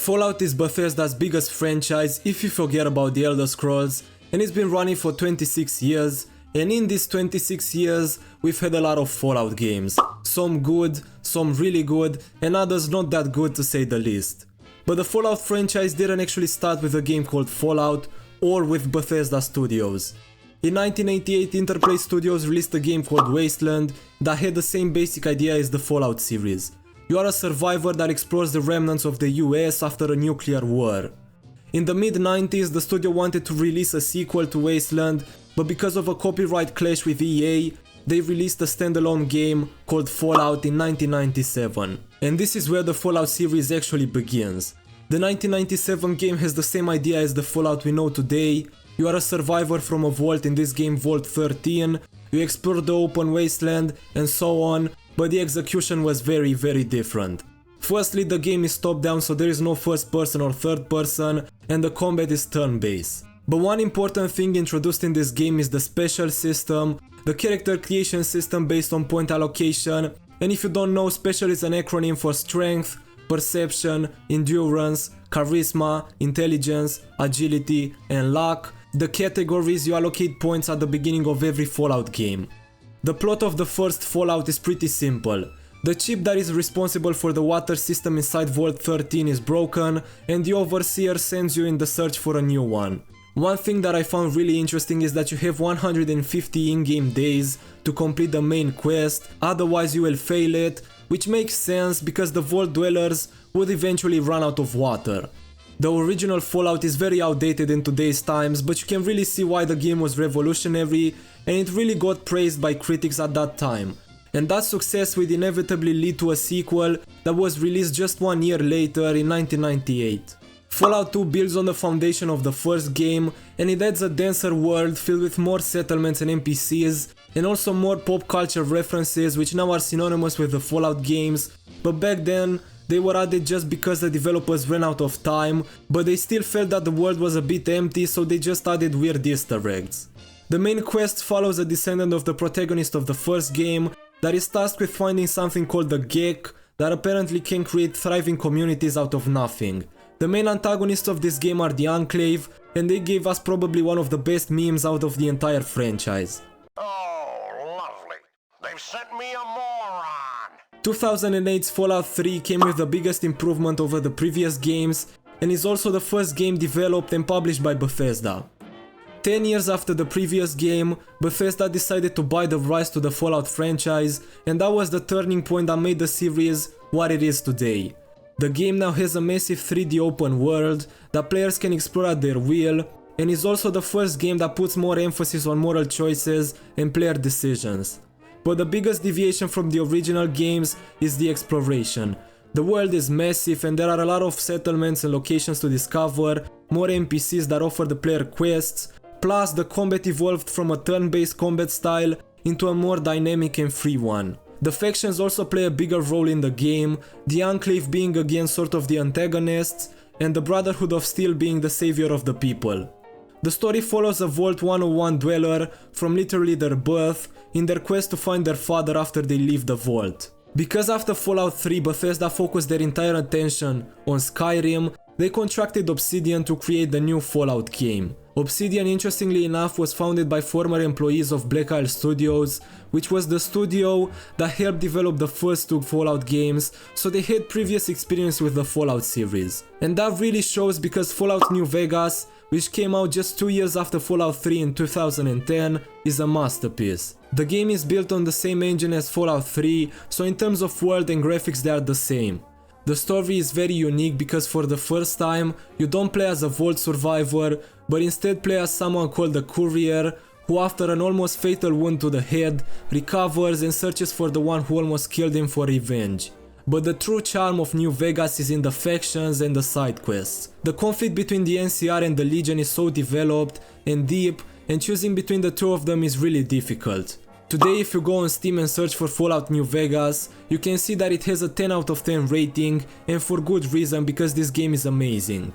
Fallout is Bethesda's biggest franchise if you forget about the Elder Scrolls, and it's been running for 26 years, and in these 26 years we've had a lot of Fallout games. Some good, some really good, and others not that good to say the least. But the Fallout franchise didn't actually start with a game called Fallout or with Bethesda Studios. In 1988, Interplay Studios released a game called Wasteland that had the same basic idea as the Fallout series. You are a survivor that explores the remnants of the US after a nuclear war. In the mid-90s, the studio wanted to release a sequel to Wasteland, but because of a copyright clash with EA, they released a standalone game called Fallout in 1997. And this is where the Fallout series actually begins. The 1997 game has the same idea as the Fallout we know today. You are a survivor from a vault, in this game Vault 13, you explore the open wasteland and so on, but the execution was very different. Firstly, the game is top down, so there is no first person or third person, and the combat is turn based. But one important thing introduced in this game is the special system, the character creation system based on point allocation, and if you don't know, special is an acronym for strength, perception, endurance, charisma, intelligence, agility, and luck, the categories you allocate points at the beginning of every Fallout game. The plot of the first Fallout is pretty simple. The chip that is responsible for the water system inside Vault 13 is broken, and the Overseer sends you in the search for a new one. One thing that I found really interesting is that you have 150 in-game days to complete the main quest, otherwise you will fail it, which makes sense because the Vault Dwellers would eventually run out of water. The original Fallout is very outdated in today's times, but you can really see why the game was revolutionary and it really got praised by critics at that time. And that success would inevitably lead to a sequel that was released just 1 year later in 1998. Fallout 2 builds on the foundation of the first game, and it adds a denser world filled with more settlements and NPCs, and also more pop culture references which now are synonymous with the Fallout games, but back then they were added just because the developers ran out of time, but they still felt that the world was a bit empty, so they just added weird Easter eggs. The main quest follows a descendant of the protagonist of the first game that is tasked with finding something called the Gek that apparently can create thriving communities out of nothing. The main antagonists of this game are the Enclave, and they gave us probably one of the best memes out of the entire franchise. Oh, lovely. They've sent me a moron. 2008's Fallout 3 came with the biggest improvement over the previous games, and is also the first game developed and published by Bethesda. 10 years after the previous game, Bethesda decided to buy the rights to the Fallout franchise, and that was the turning point that made the series what it is today. The game now has a massive 3D open world that players can explore at their will, and is also the first game that puts more emphasis on moral choices and player decisions. But the biggest deviation from the original games is the exploration. The world is massive and there are a lot of settlements and locations to discover, more NPCs that offer the player quests, plus the combat evolved from a turn-based combat style into a more dynamic and free one. The factions also play a bigger role in the game, the Enclave being again sort of the antagonists, and the Brotherhood of Steel being the savior of the people. The story follows a Vault 101 dweller from literally their birth in their quest to find their father after they leave the vault. Because after Fallout 3 Bethesda focused their entire attention on Skyrim, they contracted Obsidian to create the new Fallout game. Obsidian, interestingly enough, was founded by former employees of Black Isle Studios, which was the studio that helped develop the first 2 Fallout games, so they had previous experience with the Fallout series. And that really shows because Fallout New Vegas, which came out just 2 years after Fallout 3 in 2010, is a masterpiece. The game is built on the same engine as Fallout 3, so in terms of world and graphics they are the same. The story is very unique because for the first time, you don't play as a Vault survivor, but instead play as someone called the Courier, who after an almost fatal wound to the head, recovers and searches for the one who almost killed him for revenge. But the true charm of New Vegas is in the factions and the side quests. The conflict between the NCR and the Legion is so developed and deep, and choosing between the two of them is really difficult. Today, if you go on Steam and search for Fallout New Vegas, you can see that it has a 10 out of 10 rating, and for good reason, because this game is amazing.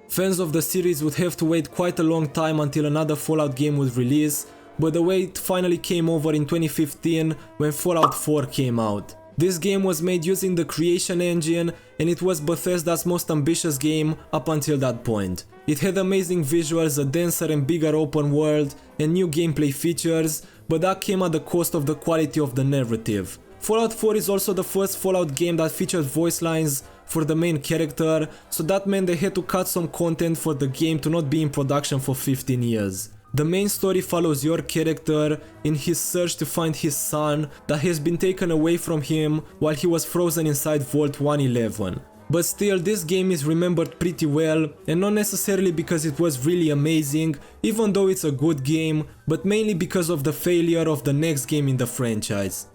Fans of the series would have to wait quite a long time until another Fallout game would release, but the wait finally came over in 2015 when Fallout 4 came out. This game was made using the Creation engine and it was Bethesda's most ambitious game up until that point. It had amazing visuals, a denser and bigger open world and new gameplay features, but that came at the cost of the quality of the narrative. Fallout 4 is also the first Fallout game that featured voice lines for the main character, so that meant they had to cut some content for the game to not be in production for 15 years. The main story follows your character in his search to find his son that has been taken away from him while he was frozen inside Vault 111. But still, this game is remembered pretty well, and not necessarily because it was really amazing, even though it's a good game, but mainly because of the failure of the next game in the franchise.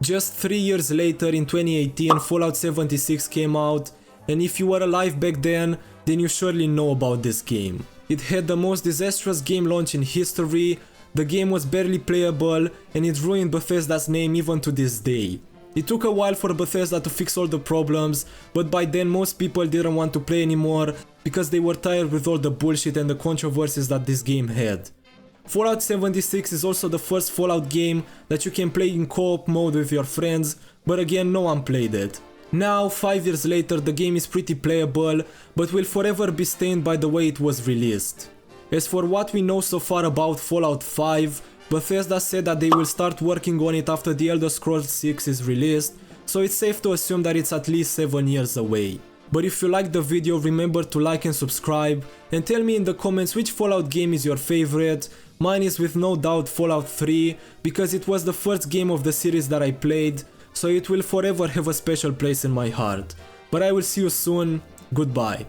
Just 3 years later, in 2018, Fallout 76 came out, and if you were alive back then you surely know about this game. It had the most disastrous game launch in history, the game was barely playable, and it ruined Bethesda's name even to this day. It took a while for Bethesda to fix all the problems, but by then most people didn't want to play anymore because they were tired with all the bullshit and the controversies that this game had. Fallout 76 is also the first Fallout game that you can play in co-op mode with your friends, but again no one played it. Now, 5 years later, the game is pretty playable, but will forever be stained by the way it was released. As for what we know so far about Fallout 5, Bethesda said that they will start working on it after The Elder Scrolls 6 is released, so it's safe to assume that it's at least 7 years away. But if you liked the video, remember to like and subscribe, and tell me in the comments which Fallout game is your favorite. Mine is with no doubt Fallout 3, because it was the first game of the series that I played, so it will forever have a special place in my heart. But I will see you soon, goodbye.